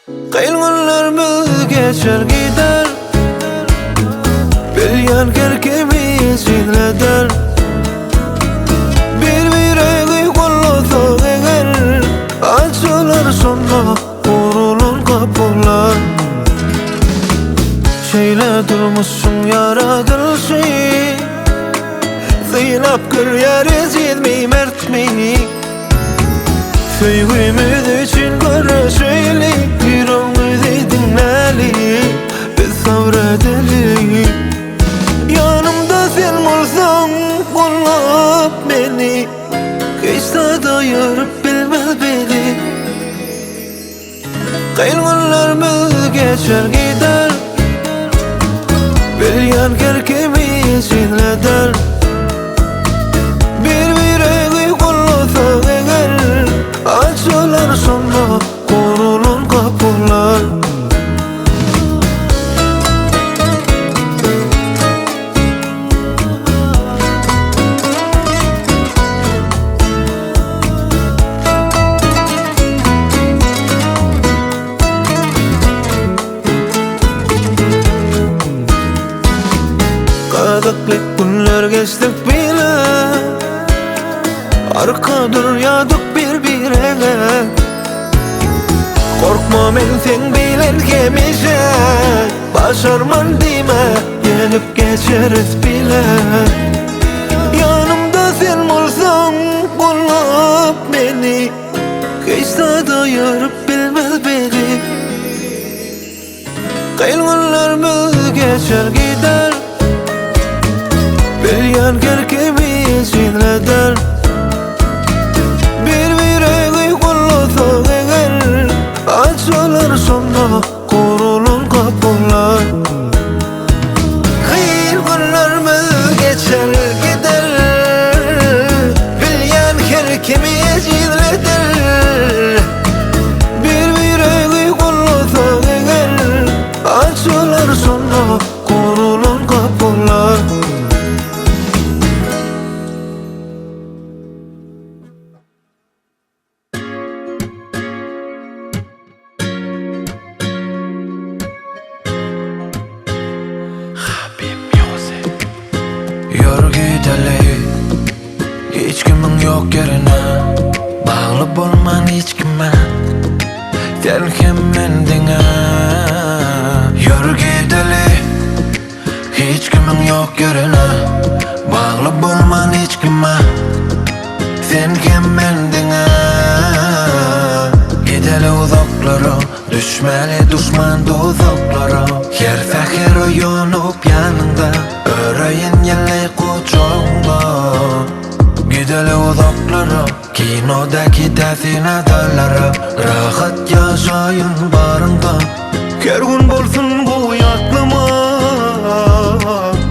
Kayın günlerimiz geçer gider, bilyen kerkemiz inleder. Bir kollasak eğer, açılır sonra vurulur kapılar. Şeyle durmuşsun yaratılışı, Zeynep kırıyarız yetmeyi mertmeyi. Söygümüz için görüşeyle, yüreğimizi dinleli, biz sabredeli. Yanımda sen olsan kollap beni, hiç de dayırıp bilmez beni. Kayın günlerimiz geçer gider, bilyen kerkemiz inleder. Bir kollasak eğer, açılır sonra kurulur kapılar. Kadıklık günler geçtik bile, arkadır yadık birbirine. Korkma men sen bilen kemişe, başarman deme, yenip geçeriz bile. Yanımda sen olsan kollap beni, hiç de dayırıp bilmez beni. Kayın günlerimiz geçer gider, bilyen kerkemiz inleder. Bir kollasak eğer, açılır sonra kurulur kapılar. Kayın günlerimiz geçer gider, bilyen kerkemiz inleder. Bir kollasak eğer, açılır sonra kurulur kapılar. Yürü gidelim, hiç kimin yok yerine. Bağlı bulman hiç kime, sen kendine. Yürü gidelim, hiç kimin yok yerine. Bağlı bulman hiç kime, sen kendine. Gideli uzaklara, düşmeli düşman tuzaklara. Her seher uyanıp yanında, öreyin yelli kucağında. Gideli uzaklara, kinodaki desin adalara. Rahat yaşayın barında, her gün bolsun bu aklıma.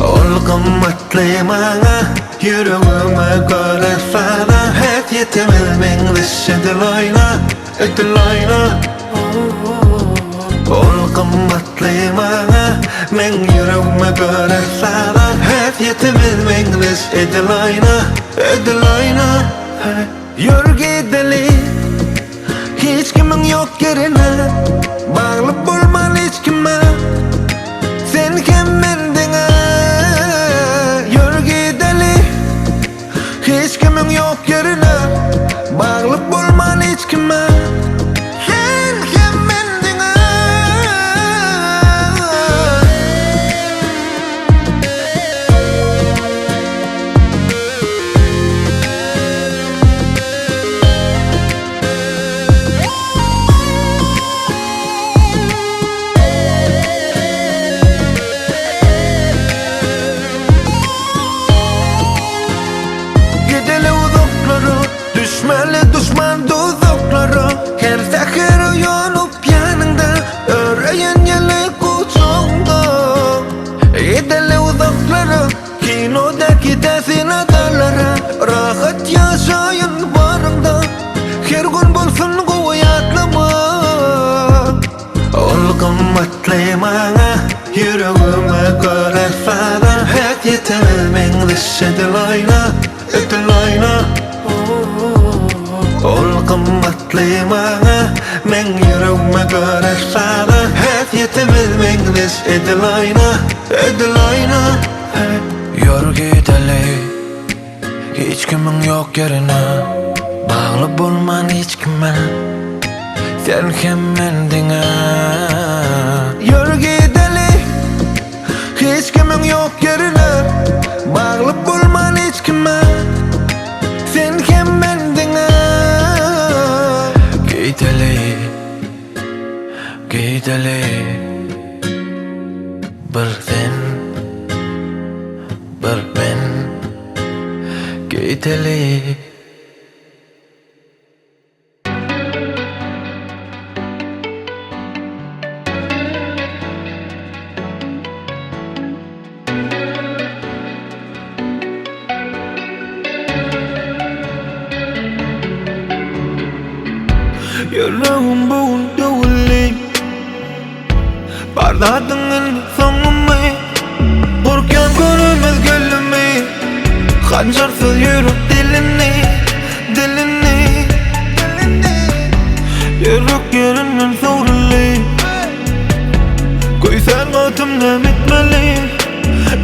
Ol kımmetli bana, yüreğime göre sana. Hep yetimiz mengliş edilayla, edilayla. Ol kımmetli bana, men yüreğime göre sana. Hep yetimiz mengliş edilayla, edilayla. Yürü gidelim, hiç kimin yok yerine. Bağlı bulman hiç kime, sen kendine. Yürü gidelim, hiç kimin yok yerine. Bağlı bulman hiç kime, sen kendine. men yüreğime göre sağda hep yetimiz menglis edilayna Yürü gideli hiç kimin yok yerine Bağlı bulman hiç kime Sen hem mendine Yürü gideli hiç kimin yok yerine Bağlı bulman hiç kime Sen hem mendine Gideli Bir sen bir ben Gideli Yüreğim boğun dövüldü Bardadığın sonumı Burkan görümüz gülümü Hancarsız yürüp dilini Yürük yerinden sorulu Koysan atımda bitmeli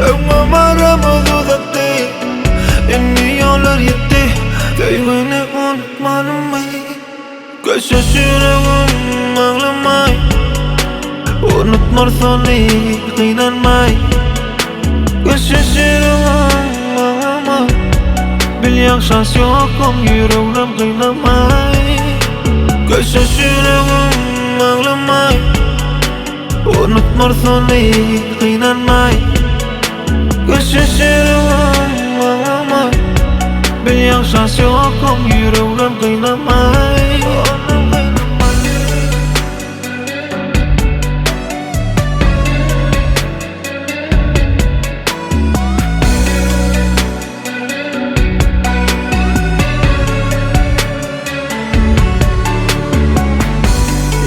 Ömrüm aramız uzattı Yeni yollar yetti Sevgini unutmadım mı Göçüş yüreğim ağlamay Unutmazsan hiç kıynanmay Göçüş yüreğim ağlamay Bil yakşas yokum yüreğim kıynamay Göçüş yüreğim ağlamay Unutmazsan hiç kıynanmay Göçüş yüreğim ağlamay Bil yakşas yokum yüreğim kıynamay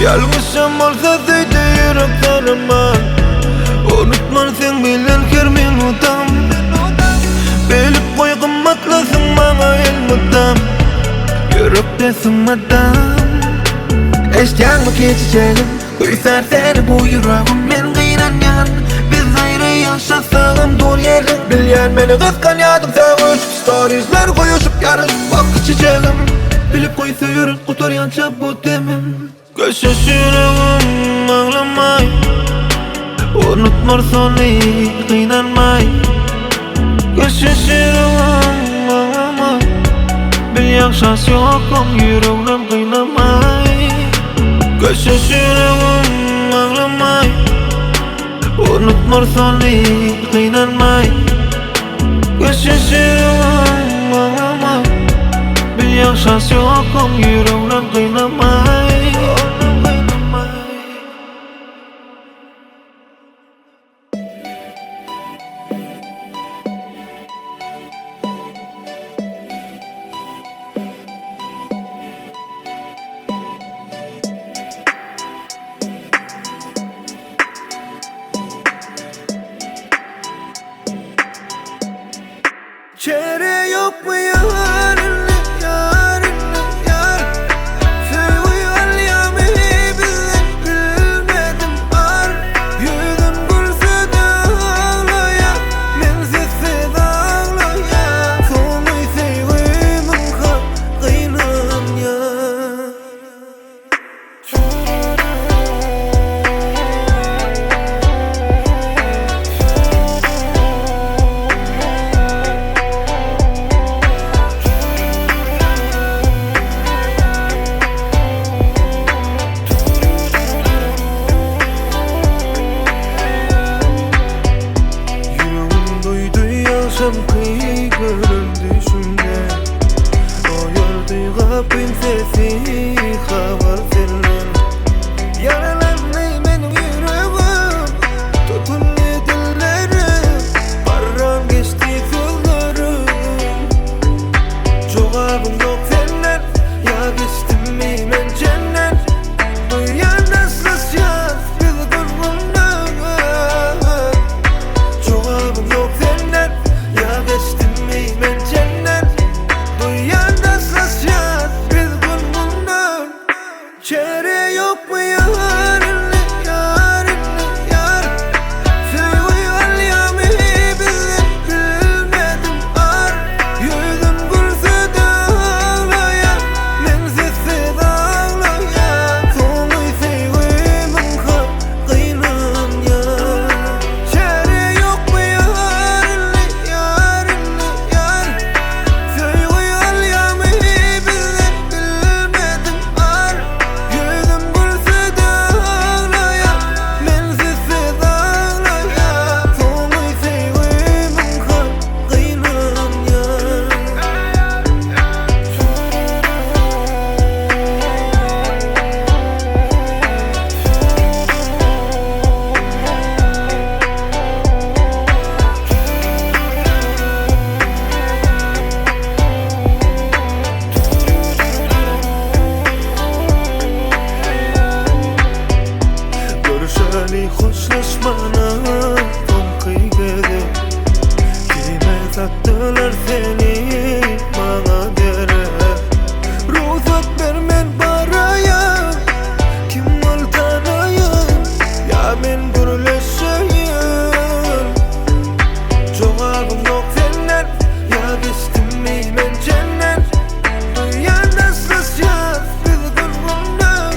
Yalnızım olsa söyle yürek tanıman Unutman sen bilen her minutam Bilip koy kımmatlasın bana elmutam Yürekte sınmadan Eşyanımı geçeceğim Koysan seni bu yüreğim men kıynanyan Biz ayrı yaşasağım dur yerim Bilyen beni kıskanyadım sevmiş Storiesler koyuşup yarışıp vakit içeceğim Bilip koysa yürek kutaryanca bu demim Göçüş yüreğim ağlamay Unutmazsan hiç kıynanmay Göçüş yüreğim ağlamay Bil yakşas yokum yüreğim kıynamay Göçüş yüreğim ağlamay Unutmazsan hiç kıynanmay Göçüş yüreğim ağlamay Bil yakşas yokum yüreğim kıynamay Çare yok mu yarın yar Sevgilim Çare yok mu yarınlı yarınlı yar Söyle alyamı bilmedim ar Yüzüm gülse dağlaya Menzizi dağlaya Sonu sevgimin kıynan yar Çare yok mu yarınlı yarınlı yar Söyle alyamı bilmedim ar Yüzüm gülse dağlaya Menzizi dağlaya Sonu sevgimin kıynan yar Görüşeli hoşlaşmana son kıygıdı Kime sattılar seni bana dere Ruhsat vermen paraya Kim ol tanıyım Ya ben gürleşeyim Cevabım yok senden Ya geçtim mi ben cennet Dünyada sızcağız biz gülgünden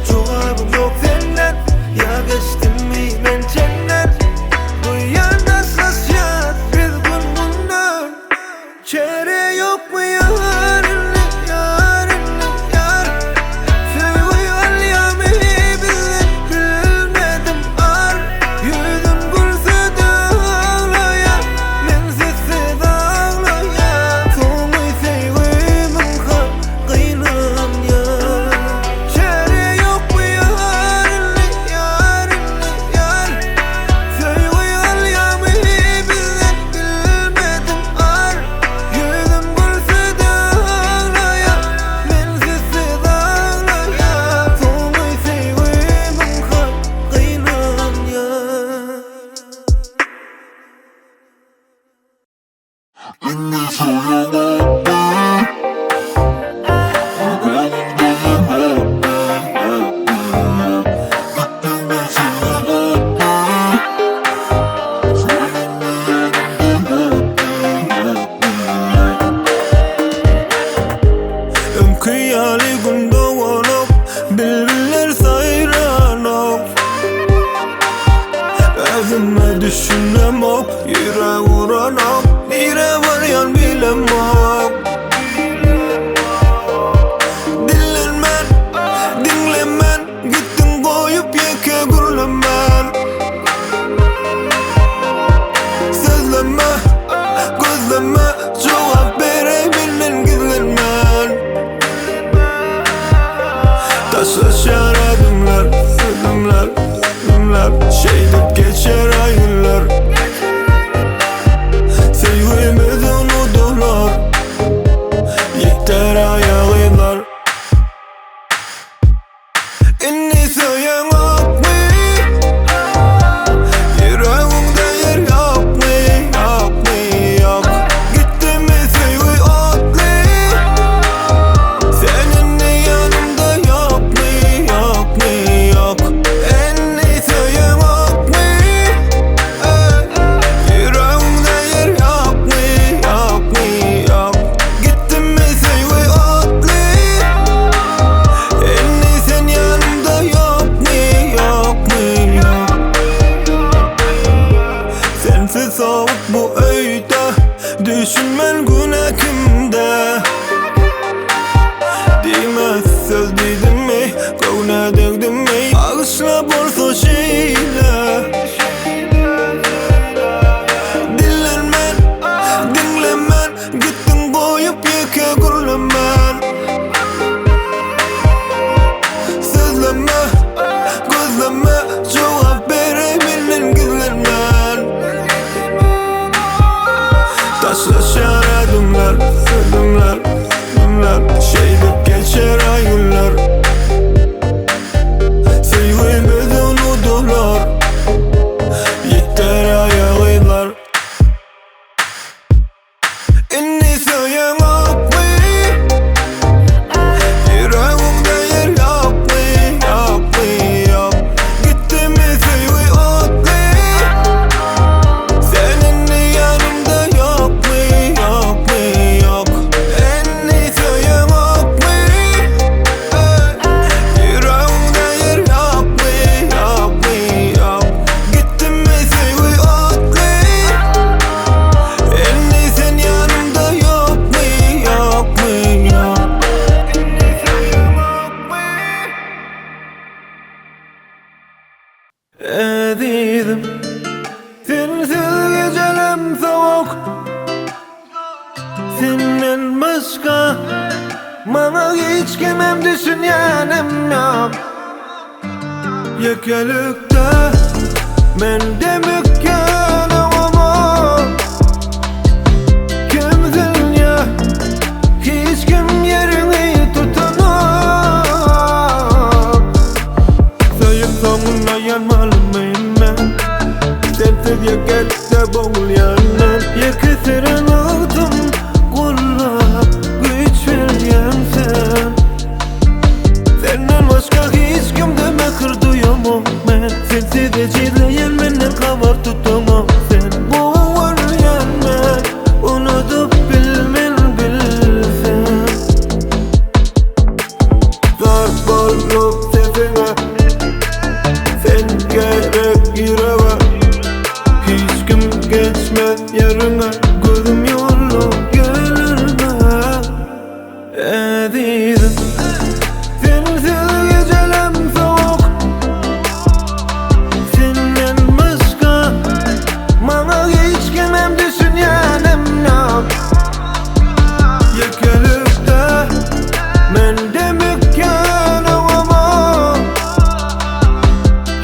Cevabım yok senden Ya geçtim mi ben cennet Dünyada sızcağız biz gülgünden Çare yok mu yarınlı yarınlı yar Söyle alyamı bilmedim ar Yüzüm gülse dağlaya Menzizi dağlaya Sonu sevgimin kıynan yar Çare yok mu yarınlı yarınlı yar Söyle alyamı bilmedim ar Yüzüm gülse dağlaya Menzizi dağlaya Sonu sevgimin kıynan yar Ömkıyali gün doğanıp Bilbiler sayranıp Özüme düşünem ok Yürek uğranıp Nire var yan bilem ok Dinlenmen, dinlemen Gittin koyup yeke gürlemen Sözleme, gözleme Cevap verebilmen gizlenmen Taşlaş yaradımlar, ödümler, ödümler Şeydip geçer ayınlar Sevgimiz unuturlar Yeter ayağılar İnni söyleyen ok mu? Yüreğimde yer yok mu? Yok mu? Yok Gitti mi sevgi otlu? Senin yanımda yok mu? Yok mu? Yok İnni söyleyen ok mu? Yüreğimde yer yok mu? Yok mu? Yok Gitti mi sevgi otlu? İnni sen yanımda yok mu? Yok mu? Yok Sensiz soğuk bu öğüde Düşünmen günah kimde Değmez söz dedim mi Kavuna döktüm mi Ağışla borsa şeyle Dinlenmen, dinlemen Gittin koyup yeke gürlemen Sözleme, gözleme Cevap verebilmen gizlenmen Taşlaş yaradımlar, ödümler, ödümler Şeydip geçer ayınlar Yekelikte men demekken ama kimsin ya, hiç kim yerini tutunar. Sayıp sonuna yanmalıyım ben, sensiz yekelikte boğulayanlar. Yekesiren aldım kullar, güç veren sen. Senden başka hiç kimde mekir duyamam ben. Sensiz de çizleyen menden kavar tutamam. Sen boğulayan ben, unutup bilmen bilsen. Zar bolup sesine, sen gerek yüreğe. Hiç kim geçmez yarına, gözüm yolu gelirme. Edizim sensiz gecelem soğuk, senden başka bana hiç kimem düşünenim yok. Yekelikte men demekken ama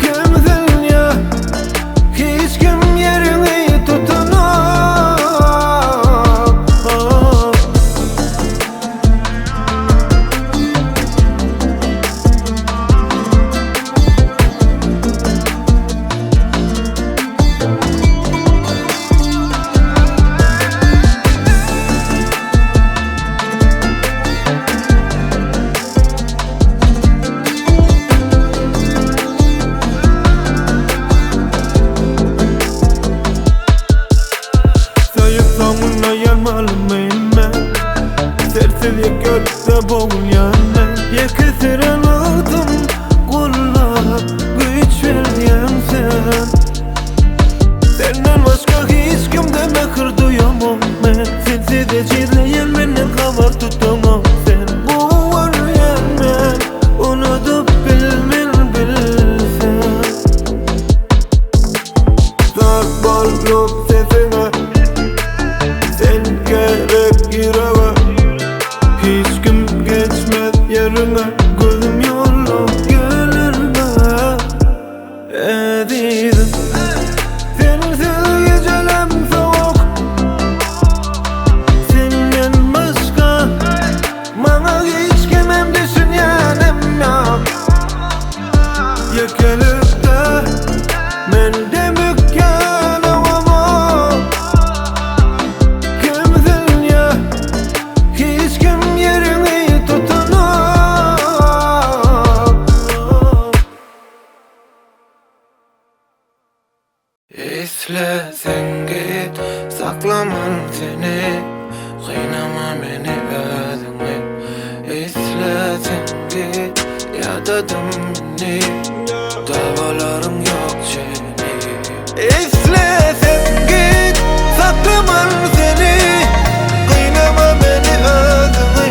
kimsin ya, hiç kim yerini tutunar. Sayıp sonuna yanmalıyım ben, sensiz yekelikte boğulayanlar. Yekesiren aldım kullar, güç veren sen. Senden başka hiç kimde mekir duyamam ben. Sensiz de çizleyen menden kavar tutamam. Sen boğulayan ben, unutup bilmen bilsen. Zar bolup sesine, sen gerek yüreğe. Hiç kim geçmez yarına, gözüm yolu gelirme. Edizim sensiz gecelem soğuk, senden başka bana hiç kimem düşünenim yok. Yekelikte men demekken ama kimsin ya, hiç kim yerini tutunar. İstesen git, saklamam seni, kıynama beni özüne. İstesen git, yadadım beni, davalarım yok seni. İstesen git, saklamam seni, kıynama beni özüme.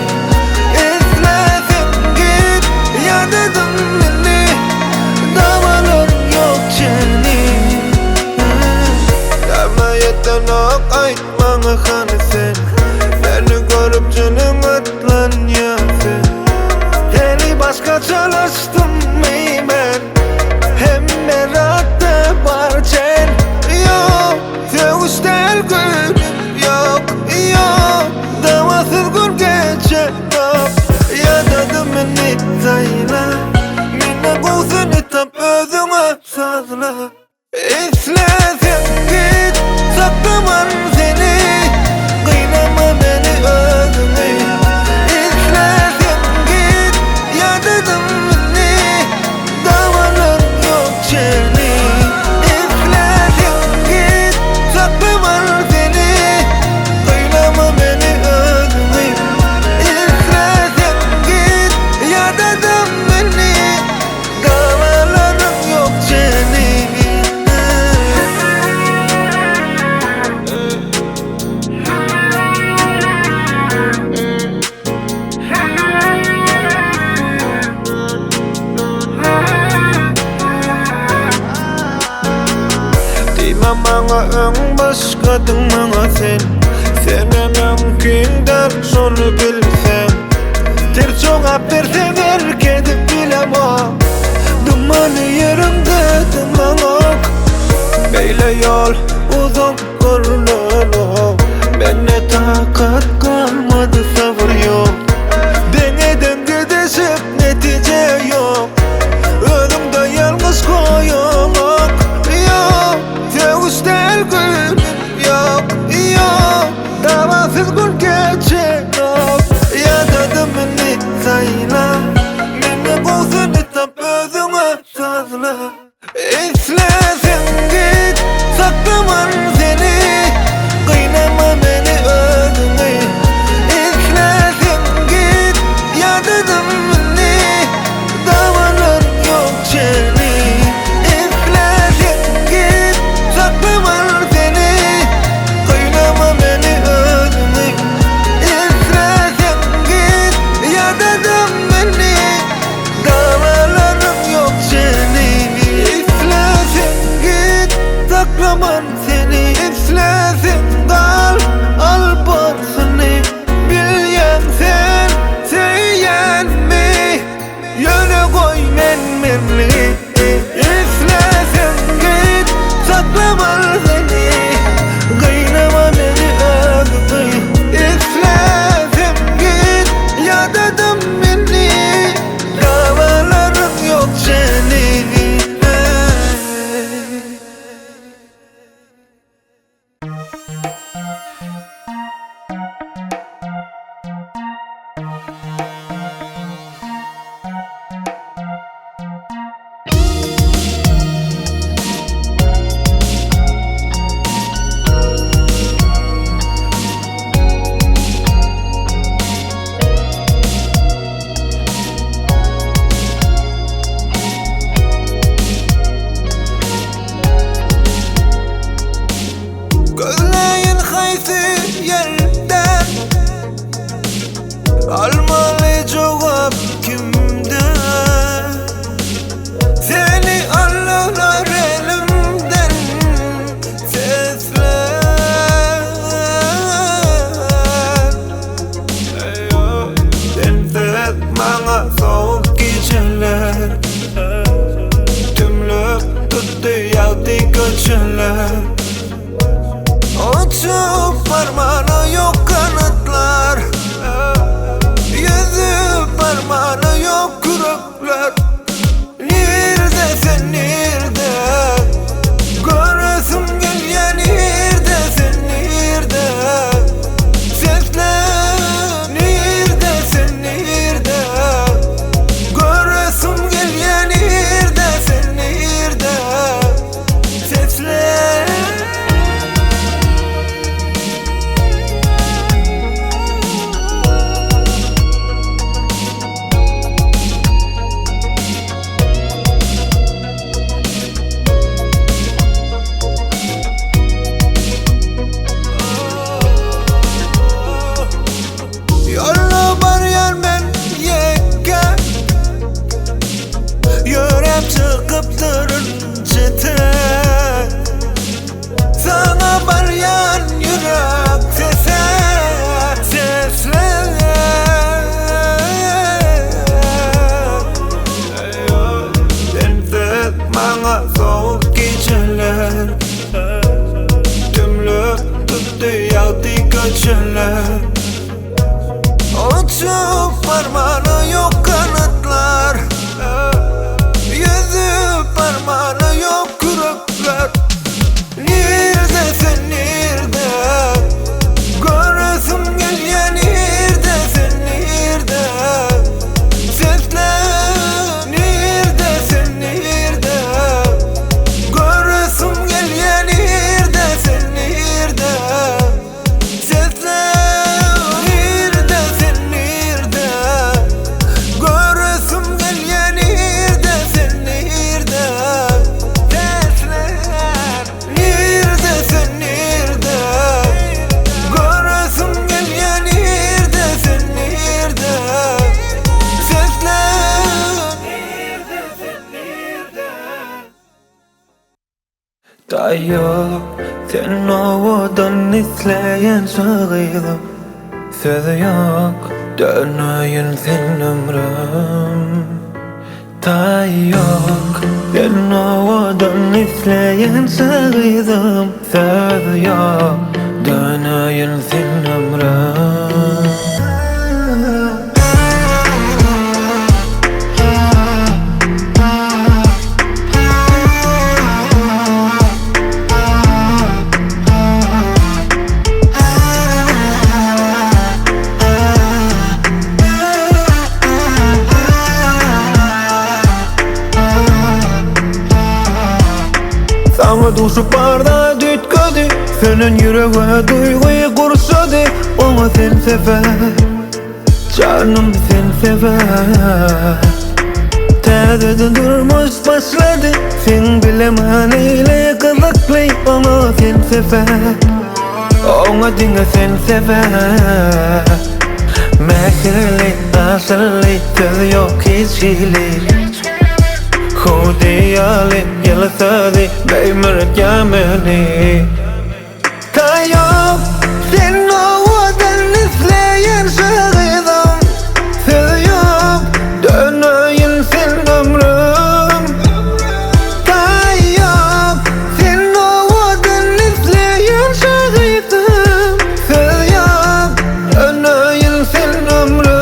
İstesen git, yadadım beni, davalarım yok seni. Yetten ok aytmana kanı sen, seni görüp canım atlanıyorsun. Seni başka çalıştım mı ben, hem merakta varken. Yok, sevişten gülüm yok, yok, davasız gün geçer yok. Yadadım beni sayla, mine kuzunu tam özüme sazla. İstesen git, saklamam seni, kıynama beni özüme. İstesen git, yadadım beni, davalar yok seni. İstesen git, saklamam seni, kıynama beni özüme. İstesen git, yadadım beni, davalarım yok seni. Bana ön başkadın bana sen, sene mümkün der şunu bilsen. Ter çok aperse ver kedip bilemem, dumanı yer yol uzun görünüyor. Bende takat kalmadı, sabır yok. Deneden gidişip netice yok. Önümde yalnız koyuluk yok. Sevgiş değil gülüm yok, yok. Davasız gün geçe yok. Yadadım beni sayla, beni kovsun itap özüne sazla. İslesin git, saklaman seni, kıynama beni özüne. İslesin git, yadadım beni, davanın yok seni. İslesin git, saklaman seni, kıynama beni özüne. İslesin git, yadadım beni, davalarım yok seni. İflesin git, saklaman seni. İflesin kal, al borsunu. Bilyen sen, söyleyen mi? Yöne koy menmenli. İflesin git, saklaman seni, kıynama beni özüme. İflesin git, yadadım beni, davalarım yok seni. Gözleyin haysi yerden, almalı cevap kimde? Seni alırlar elimden, sesler. Sensiz bana soğuk geceler, tümlük tuttu yağdı göçeler. Uçup parmağına yok kanatlar, yüzü parmağına yok kürükler. Neredesin nerede? Göresim gel neredesin nerede? Sesler neredesin nerede? Göresim gel neredesin nerede? Sesler. Yolla baryan ben yekka, yörem çıkıp durunca tek. Sana baryan yürek sese, sesler. Sensiz bana soğuk geceler, tümlük tuttu yağdı göçeler. Uçup parmağına yok kanatlar, yüzü parmağına yok kürükler. Neredesin nerede? Göresim gel neredesin nerede? Sesler neredesin nerede? Göresim gel neredesin nerede? Sesler. Yok, sen ovadan izleyen şahıdım. Sözü yok, dönmeyin sen ömrüm. Yok, Dönüyordan izleyen sağıydım. Söz yok, dönüyün sen ömrüm. Sana düşüp barda dütkedi, senin yüreğe duyguyu kursadı. Ama sen sever, canım sen sever. Tedede durmuş başladı, sen bilemen eyle kızıklı. Ama sen sever, ona dinle sen sever. Mekirli, asırlı, söz yok hiç şeyli. Khudiyali, yalasadi, beymirt yameni. Tayyop, sen ovadan izleyen şahıdım. Söz yok, dönüyün sen ömrüm. Tayyop, sen ovadan izleyen şahıdım. Söz yok, dönüyün sen ömrüm.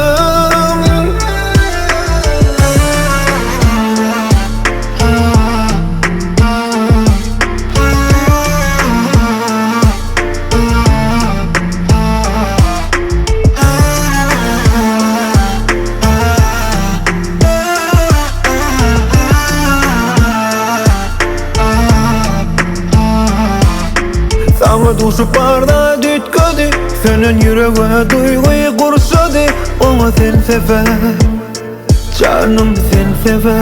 Sana düşüp barda dütkedi, senin yüreğe duyguyu kursadı. Ama sen sever, canım sen sever.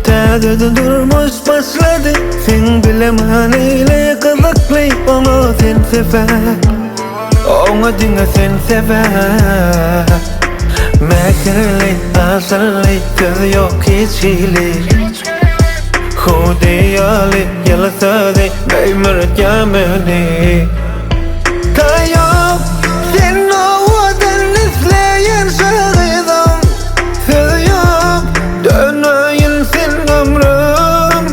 Tedede durmuş başladı, sen bilemen eyle kızıklı. Ama sen sever, ona dinle sen sever. Mekirli, asırlı, söz yok hiç şeyli. Khudiyali, yalasadi, beymirt yameni. Tayyop, sen ovadan izleyen şahıdım. Söz yok, dönüyün sen ömrüm.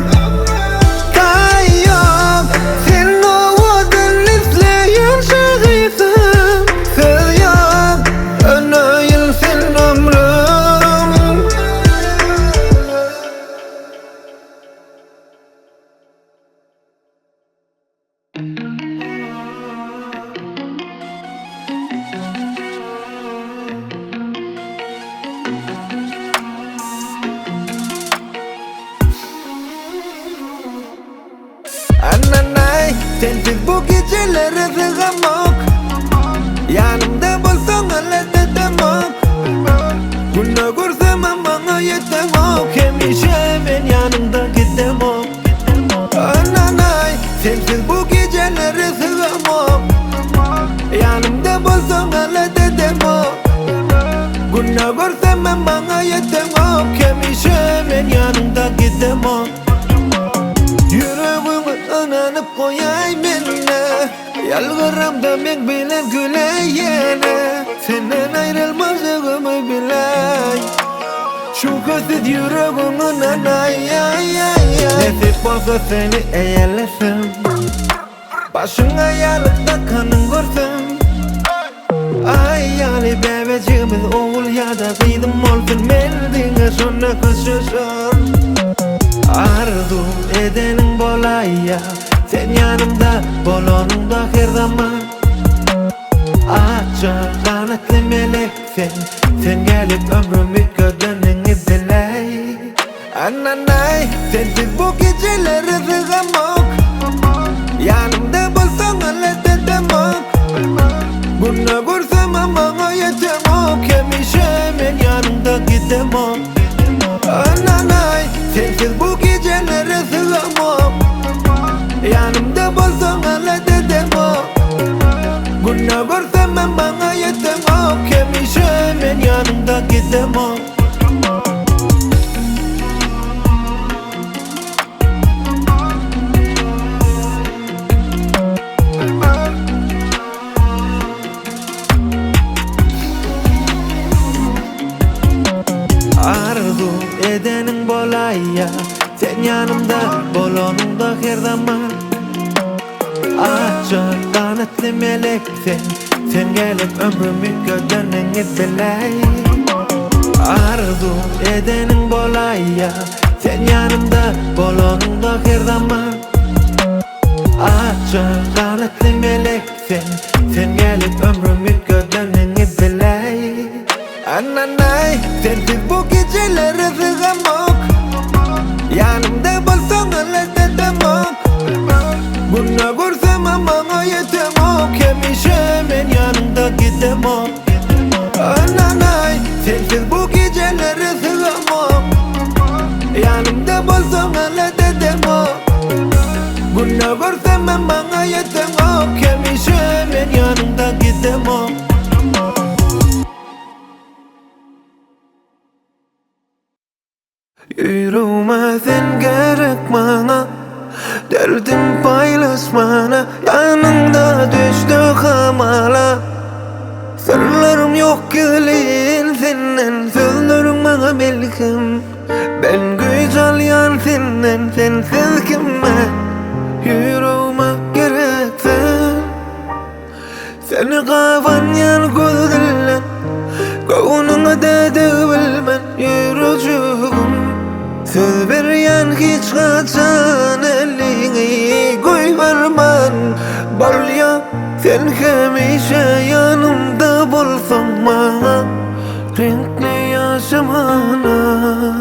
Tayyop, sen ovadan izleyen şahıdım. Söz yok, dönüyün sen ömrüm. Ananay, sensiz bu geceleri sığamam. Yanımda bulsan elde demem. Günah görsem bana yetemem. Hemişe ben yanımda gidemem. Ananay, sensiz bu geceleri sığamam. Yanımda bulsan elde demem. Günah görsem bana yetemem. Hemişe ben yanımda gidemem. Yüreğimi ınanıp koyay benimle. Yalvarımda ben bilem güleyene. Senden ayrılmazlığımı biley. Şu kötü yüreğimin anay. Nasip olsa seni eğerlesin. Başına yalıkta kanın görsün. Ay yani bebeciğimiz oğul ya da kıydım olsun. Mendine sonra kışışır. Arzu edenin bolaya, sen yanımda, bolonumda her zaman. Açar kanatlı melek sen gelip ömrümü gödönünü diley. Ananay, sensiz bu geceleri sığamam. Yanımda bulsan elde demem. Günah görsem bana yetemem. Hemişe ben yanımda gidemem. Ananay, sensiz bu geceleri sığamam. Yanımda bulsan elde demem. Günah görsem bana yetemem. Hemişe ben yanımda gidemem. Arzu edenin bolaya. Sen yanımda bolonunda her zaman. Açık kanatlı melek sen gelip ömrümü gödöneni biley. Arzu edenin bolaya. Sen yanımda bolonunda her zaman. Açık kanatlı melek sen gelip ömrümü gödöneni biley. Ananay sensiz bu geceleri sığamok. Yanımda bolsan öyle dedemok. Bunu görsem bana yetemok. Hemişe ben yanımda gidemok. Ananay sensiz bu geceleri sığamok. Yanımda bolsan öyle dedemok. Bunu görsem bana yetemok. Hemişe ben yanımda gidemok. Yürüme sen gerek bana. Derdim paylaşmana. Yanında düştü hamala. Sırlarım yok gülün senin. Sözlerin bana melkim. Ben güzel yan senin. Sensiz kime yürüme gerekse. Seni kafan yan gözülen. Koğununa dedi bilmen yürücüğüm. Söz veren hiç kaçan elini koyvermen. Balya sen hemişe yanımda bolsan bana. Renkli yaşamana.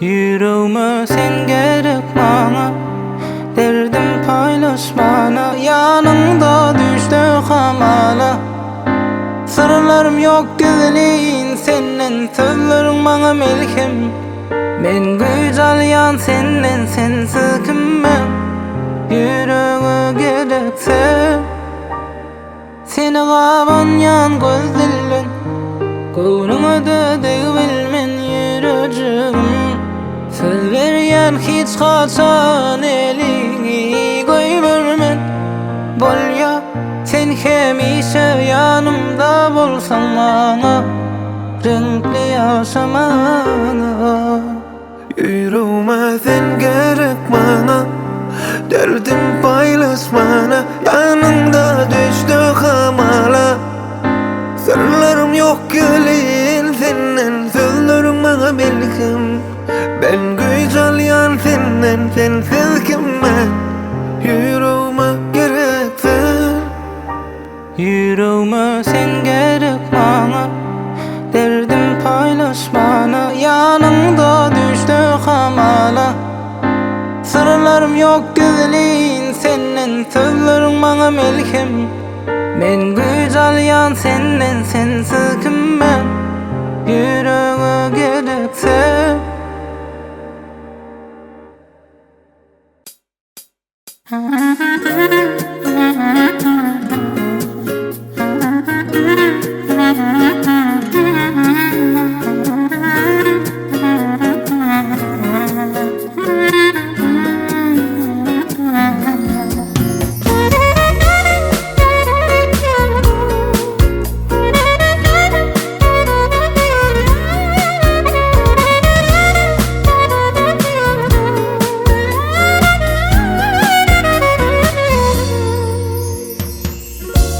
Yüreğime sen gerek bana. Derdim paylaşmana. Yanımda düştü hamala. Sırlarım yok güzelliğin senin. Sözlerin bana melkim. Ben güzel yan senden sensiz kimim. Yüreğe gerekse. Seni kavan yan gözlerin. Koğununa da bilmen yürücüm. Söz veren hiç kaçan elini koyvermen. Bolya sen hemişe yanımda bolsan bana. Renkli yaşamana. Yürüme sen gerek bana. Derdim paylaşmana. Yanında düştü hamala. Sırlarım yok gülün senin. Sözlerin bana melkim. Ben güzel yan senin. Sensiz kime yürüme gerekse. Yüreğime sen gerek bana. Derdim paylaşmana. Yanımda düştü hamala. Sırlarım yok güzelliğin senin. Sözlerin bana melkim. Ben güzel yan senden sensiz kimim. Yüreğe gerekse.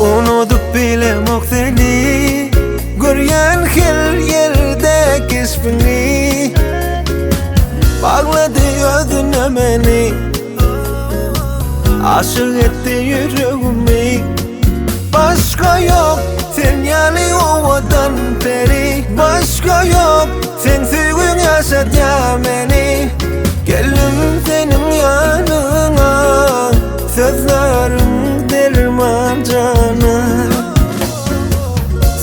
Unutup bilemok seni. Göryen her yerde ismini. Bağladı gözüne beni. Aşık etti yüreğimi. Başka yok sen yani ovadan beri. Başka yok sensiz gün yaşatacağım beni. Geldim senin yanına. Sözlerim derman cana.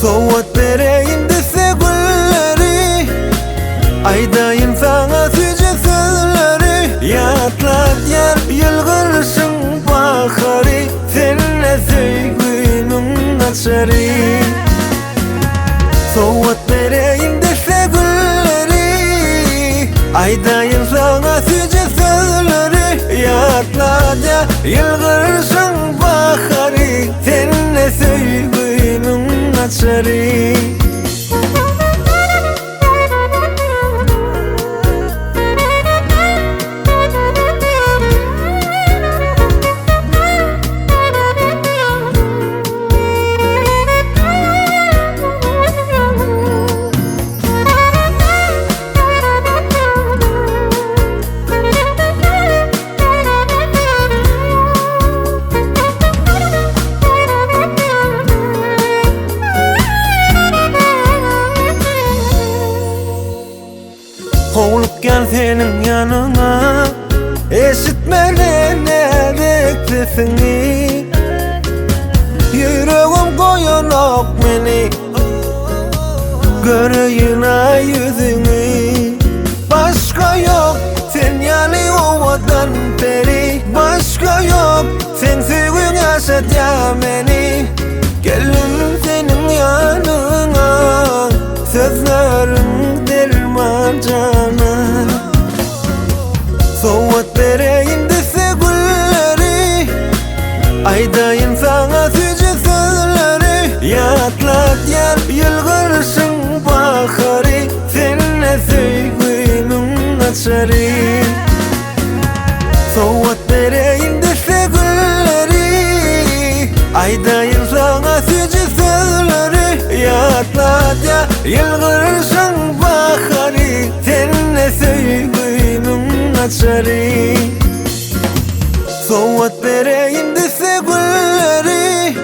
Soğut vereyim dese gülleri. Aydayım sana sıcak sözleri. Yatlat yer yılgırsın baharı. Seninle sevgimin açarı. Soğut vereyim dese gülleri. Aydayım sana sıcak sözleri. Yatlat yer yılgırsın baharı. Seninle sevgimin açarı. Kovulup gel senin yanına, eşitmeli ne beklesini. Yüreğim koyunup meni, göreyim ay yüzünü. Başka yok sen yani ovadan beri, başka yok sen sevgin yaşatya beni. Gelin senin yanına, sözlerin derman cana. Soğut vereyim dese gülleri, aydayım sana süce sözleri. Yatlat yer yılgırsın baharı, seninle sevgimin açarı. Soğut vereyim dese gülleri, aydayım sana süce sözleri. Yatlat yer yılgırsın baharı, seninle sevgimin açarı. Soğut vereyim dese gülleri,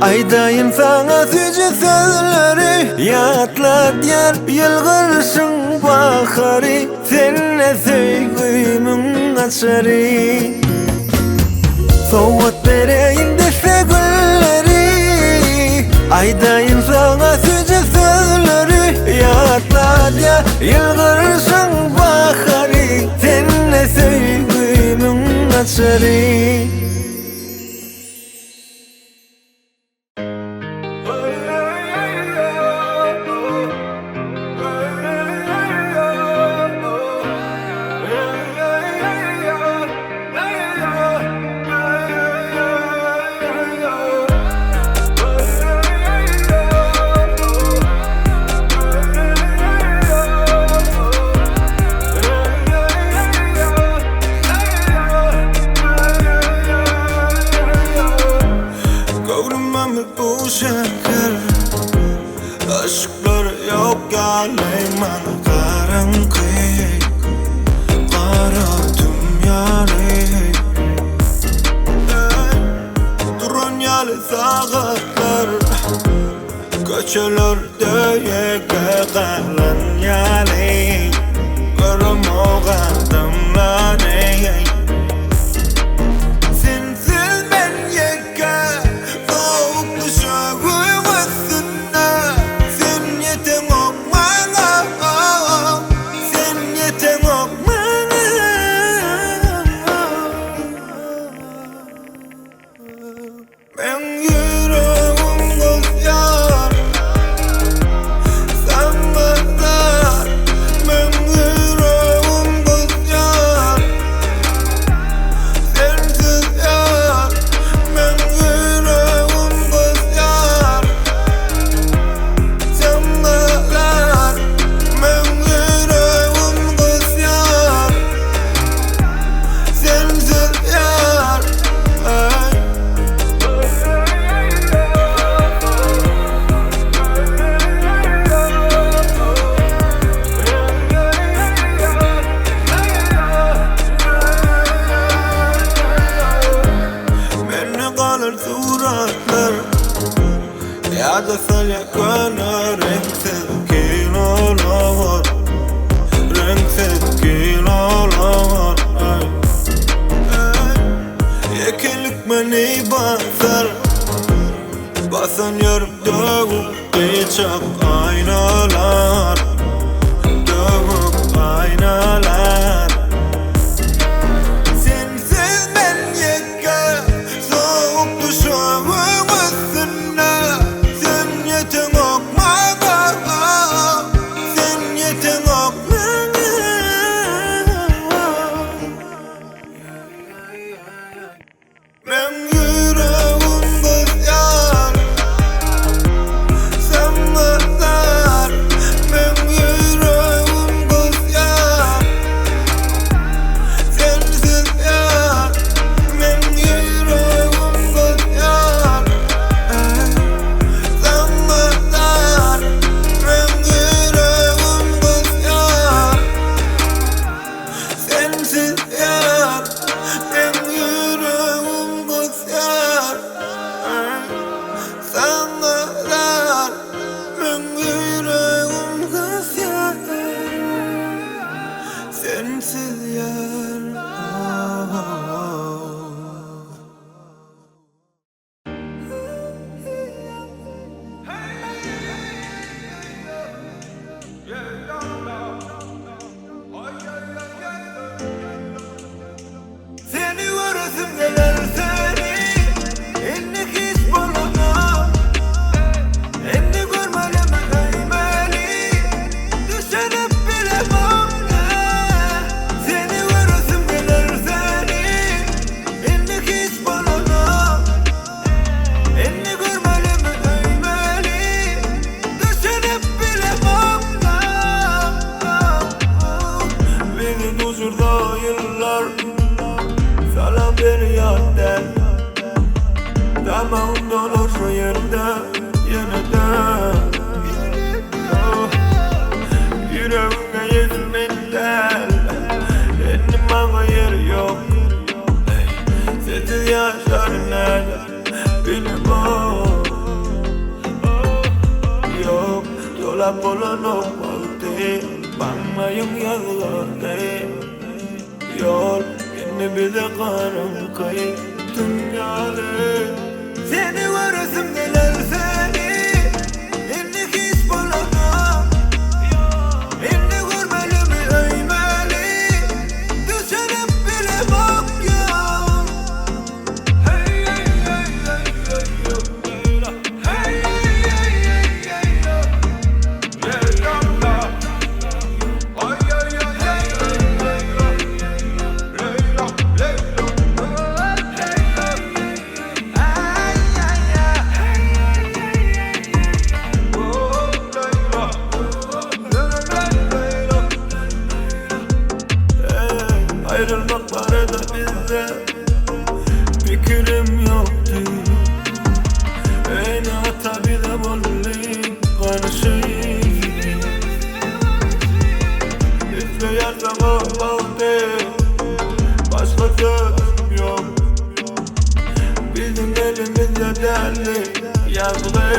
aydayım sana süce sözleri. Yatlat yer yılgırsın baharı, seninle sevgimin açarı. Soğut vereyim dese gülleri, aydayım sana süce sözleri. Yatlat yer yılgırsın baharı, seninle sevgimin açarı. Bu şeker aşklar yok geleyman karanlık karadım yari. Durun yalı saatler köşelerde yeke kalan yali. Görüm o adamları, sensiz ben yeke. Ben yüreğim kız yar, sen kadar. Ben yüreğim kız yar, sensiz yar. Ben yüreğim kız yar, sen kadar. Ben yüreğim kız yar, sensiz yar. Suratlar ya da salya kana renksiz kinolar, renksiz kinolar. Yekelik beni basar, basan yarıp dövüp geçak aynalar, dövüp aynalar. Sensiz ben yeke, soğuk düşüyorum üstüne. Sen yetin okmana, sen yetin okmana. Ben yüreğim kız yar, sen görürsün gelir seni. İndik hiç bulana, inni görmeli mi öymeli. Düşünüp bile bana, seni görürsün gelir seni. İndik hiç bulana, inni görmeli mi öymeli. Düşünüp bile bana. Beni duşurda yıllar, salam bir yadden. Damağım dolur şu yerde, yeniden. Yüreğime yüzümden, endim bana yer yok. Sessiz yaşarım nerede, bilmem. Yok, dolap olan olmadı. Bakmayın yazılarda. Yol, yine bize karanlık dünyada. Seni görürsün gelir seni. İndik hiç bulana, inni görmeli mi öymeli. Düşünüp bile bak ya. Hey hey hey hey hey yo. Hey hey hey hey hey yo. Leyla, ay ay ay ay ay yo. Leyla, Leyla, hey yo. Ay ay ay. Oh Leyla, Leyla. Ayrılmak var da bizde, fikrim yoktu. Aynı hata bile bulduk karşıyız. İsteyersen olmadı, başka sözüm yok. Bizim elimizde derli yazılı.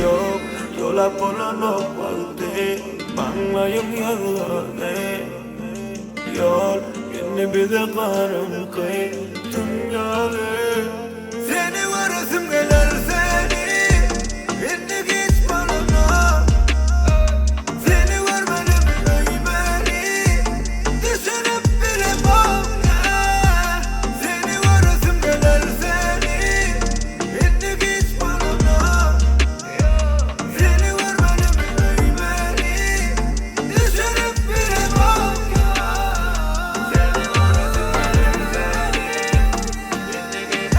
Yok, dolap olan olmadı. Bakmayın yazılı. Yol, yine bize karanlık dünyada. Seni görürsün gelir seni. İndik hiç bulana, seni görmeli mi öymeli. Düşünüp bile bana, seni görürsün gelir seni. İndik hiç bulana, seni görmeli mi öymeli. Düşünüp bile bana, seni görürsün gelir seni. İndik hiç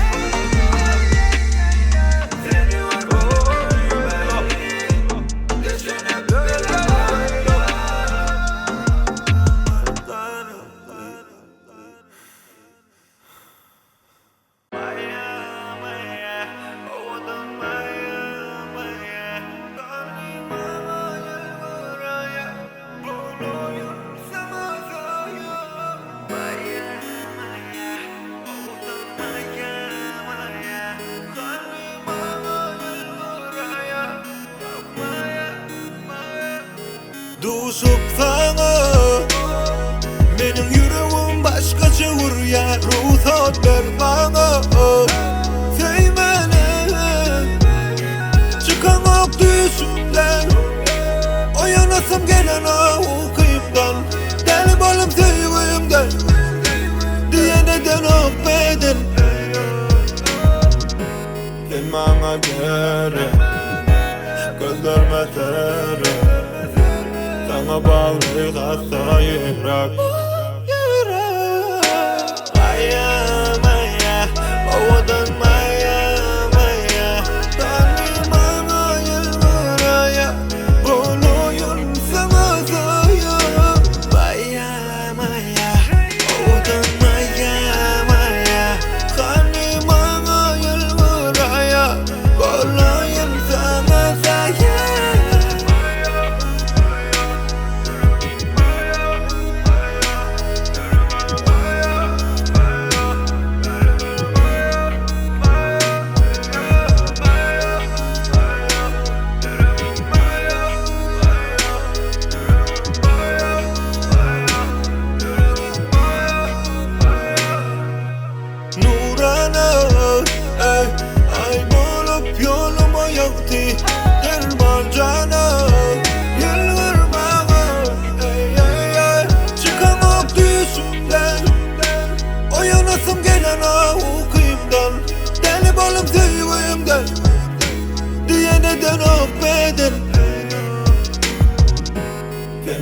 Duşup sana, benim yüreğim başkaça vur ya. Ruhsat ver bana, sevmene. Çıkan ok düşümden, oyanasım gelen okuyumdan. Deli balım sevgimden, diye neden affedin. Sen bana göre, gözlerime tere. Sana bağlı hasta yürek. Maya, Maya, ovadan Maya, Maya. Tanrım bana yılmaya, buluyum sana saya. Maya, Maya, ovadan Maya, Maya. Tanrım bana yılmaya, buluyum sana saya.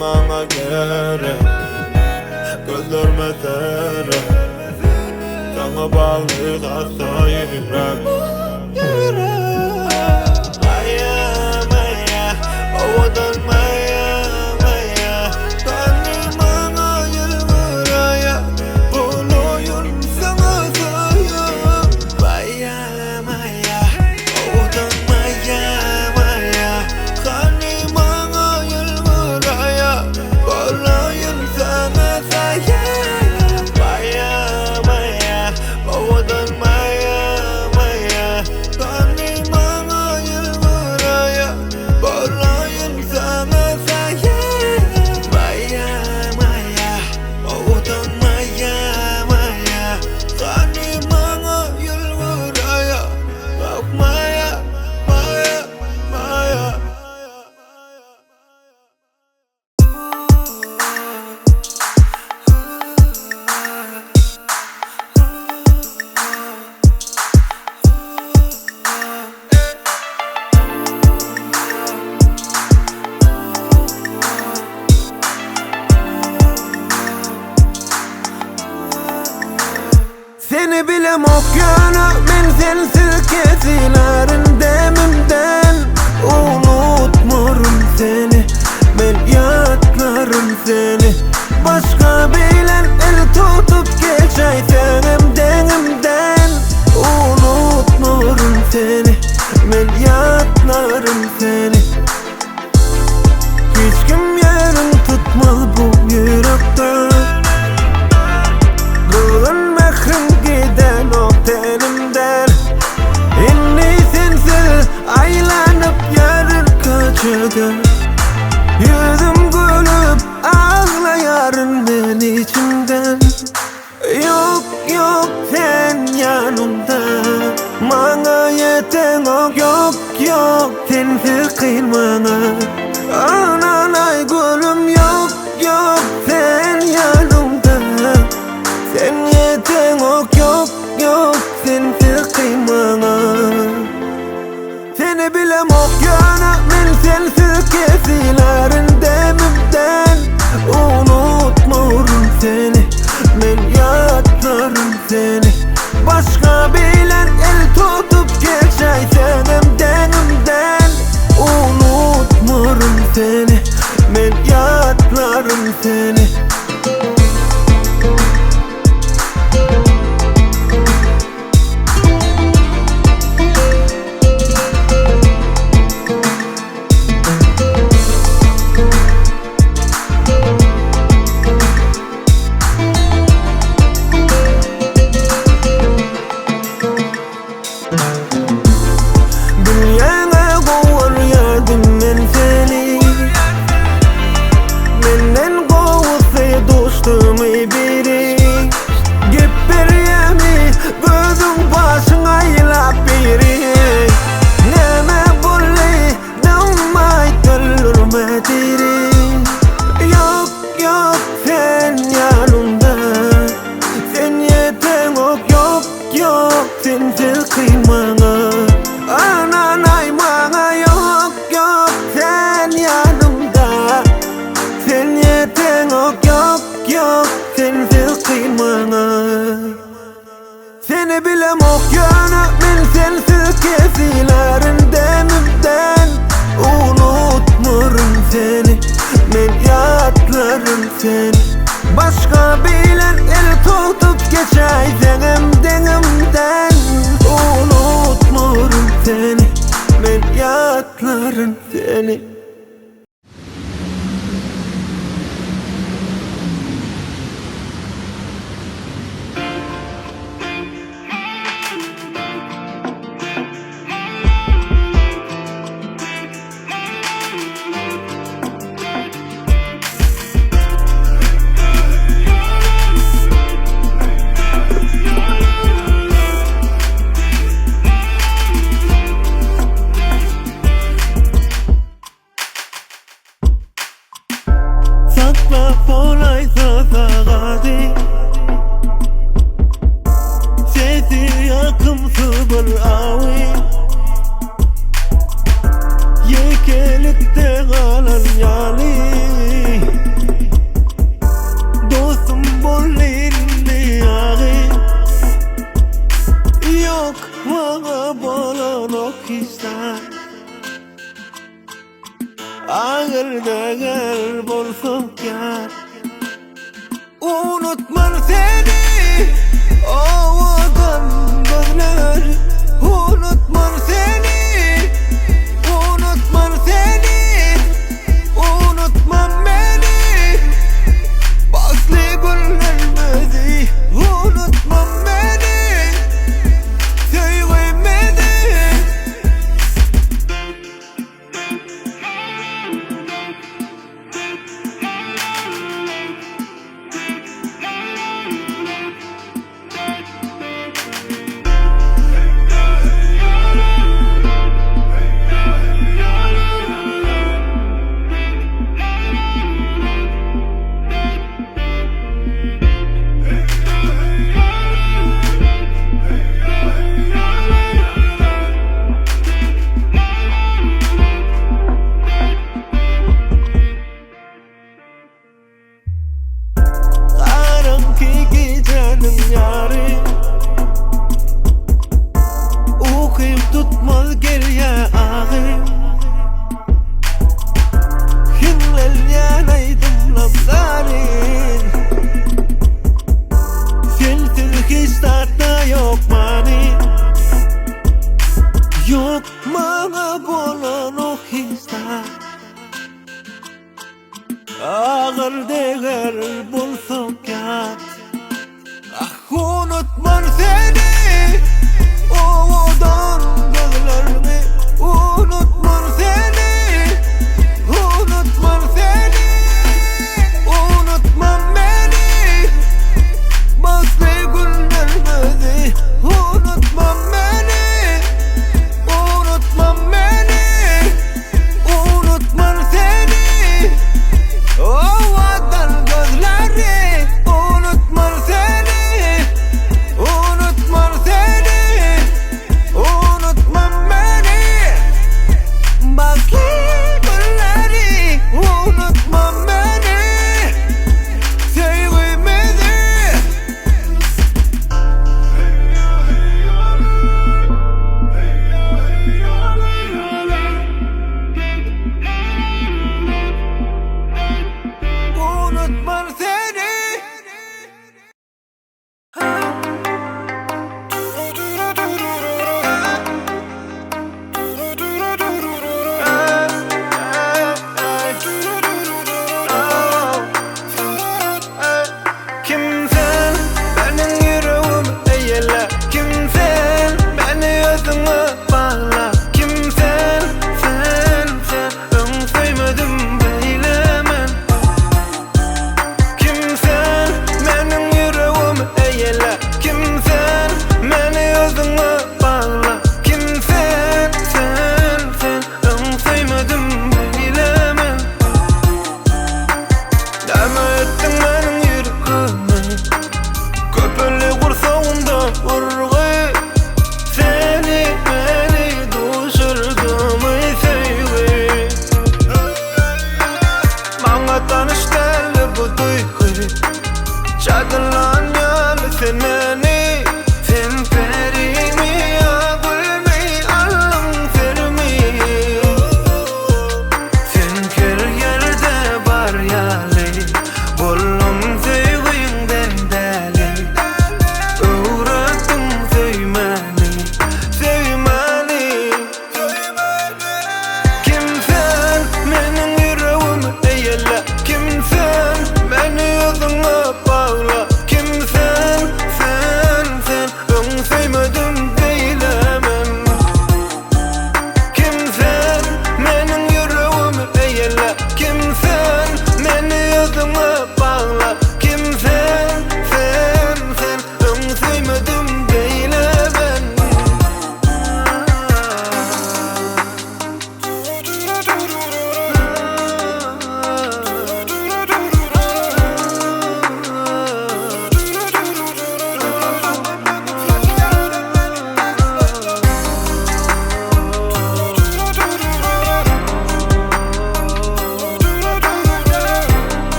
bana gerek gözlerime tere sana bağlı kalsa yürek Maya, Maya, ovadan Maya, Maya Tanrı bana yılmıraya buluyun sana sayı Maya, Maya, ovadan Maya, Maya Tanrı bana yılmıraya buluyun sana sayı Maya, Maya, ovadan Maya, Maya Tanrı bana yılmıraya buluyun sana sayı Maya, Maya, ovadan Maya, Maya Tanrı bana yılmıraya bak Maya, Maya, Maya Seni bilem okyana men sensiz kesilerin demimden Unutmurum seni men yatlarım seni Başka bilen el tutup geçay senim denimden Unutmurum seni men yatlarım seni Hiç kim yerin tutmaz bu yürekte Kılın mekrim giden o tenimden İnni sensiz aylanıp yarır kaçıda Yüzüm gülüp ağlayarın ben içimden Yok yok sen yanımda Bana yeten o yok yok sensiz kıymana Ananay gülüm yok yok sen yanımda Sen yeten ok yok yok sensiz kıymana Seni bilem okyana men sensiz kesilerin demimden Unutmurum seni men yatlarım seni Başka bilen el tutup geçay senim denimden Unutmurum seni men yatlarım seni Dünyana kovar yardım men seni Menden kovulsa dostum biri Gip bir yemi gözün başın aylap biri Neme bulli damay gönlürme diri Yok yok sen yanımda Sen yeten ok yok yok sensiz kıymana Ananay bana yok yok sen yanımda Sen yeten ok yok yok sensiz kıymana Seni bilem okyana men sensiz kesilerin demimden Unutmurum seni men yatlarım seni Başka bilen el tutup geçay senim denimden Unutmurum seni men yatlarım seni Yekelikte kalan yali ağır değer bolsak ya. Unutmam seni o vatan gözler. Unutmam seni, unutmam seni, unutmam beni. Baslı güllermedi, unutmam beni. Sevmedi. Yarim okuyup tutmaz geriye ağım. Hinlel yanaydım lafların. Sensiz hiç tatlı yok mani. Yok bana bolan o hisler. Ağır değer bulsak ya. Unutmam seni o vatan gözlerimi. Unutmam seni, unutmam seni, unutmam beni. Baslı güllermedi. Unutmam beni, unutmam beni, unutmam seni o vatan gözleri. Unutmam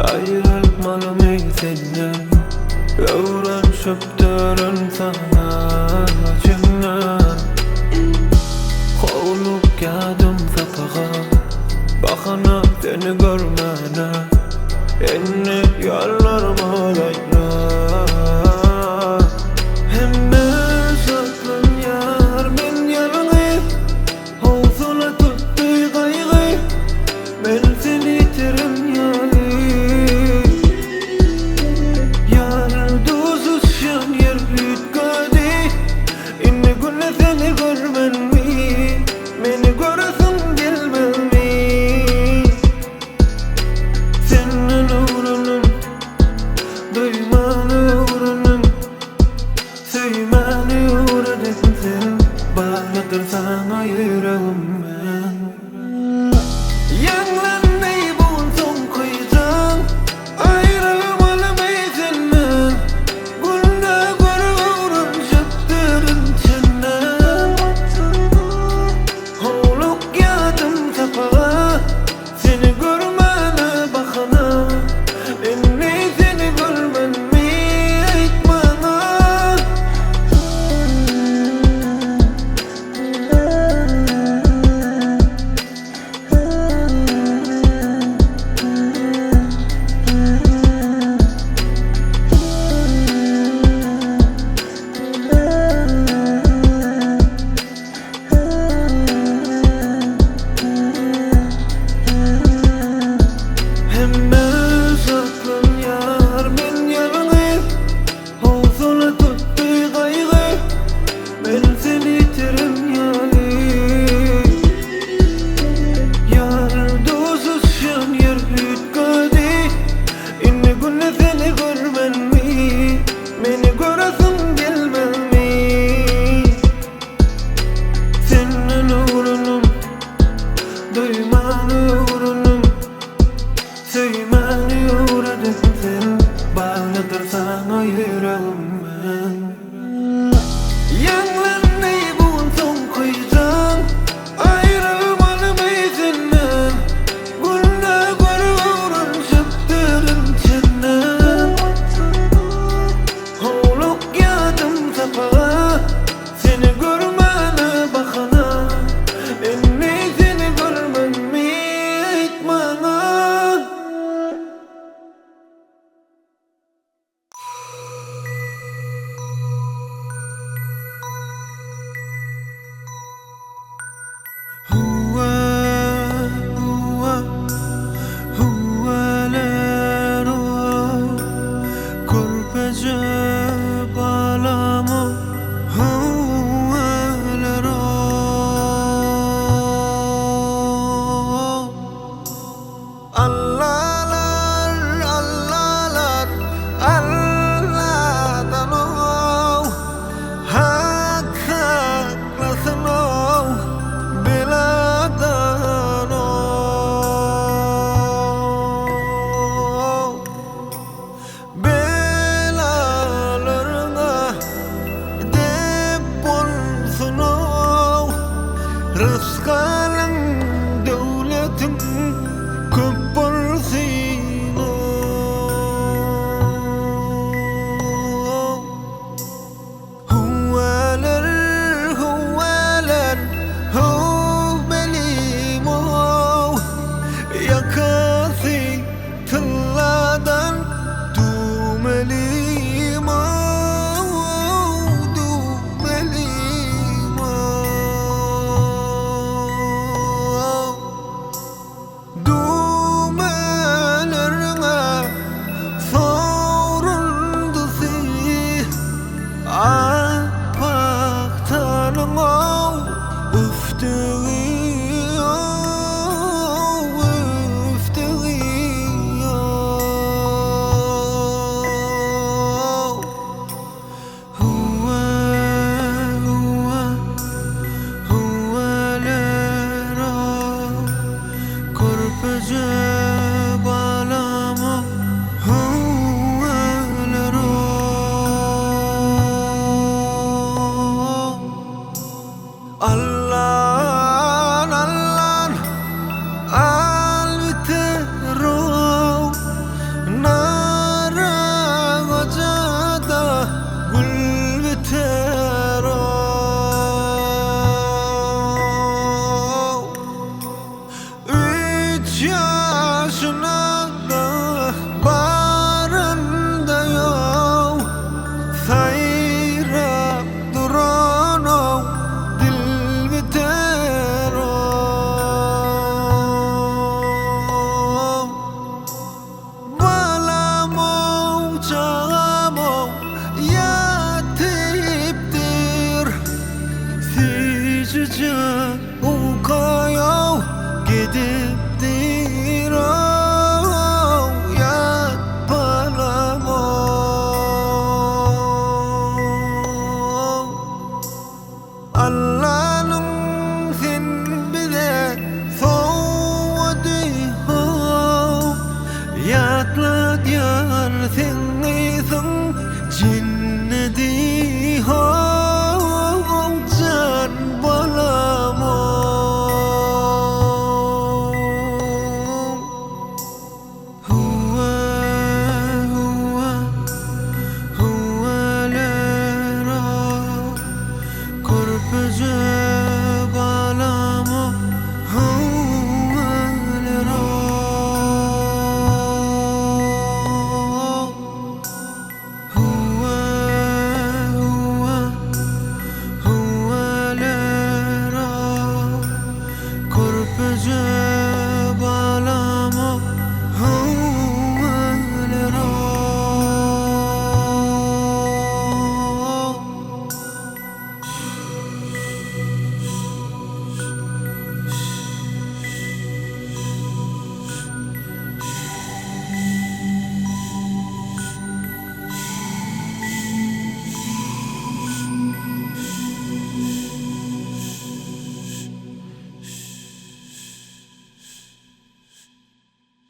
ayrılmalım senden. Öğrenşip dörün sana acından. Kovulup geldim sapağa, bakana seni görmene. Enni yollarıma olayla. Hemme saklan yar men yalanı, Havzula tuttu kaygı, ben seni yitirim yani. Yar duzuz şan yer bütkadi, inni güne seni görmen mi, beni göresin gelmem mi? Senin uğrunun, duymanı uğrunun, söymeni uğradık sen, bağlatır sana yüreğim ben. Yanlan ney bulsun kıysan, ayrılmalım senden. Günde görürüm şıktırın senden. Hovluk yadım sapağa, seni görürüm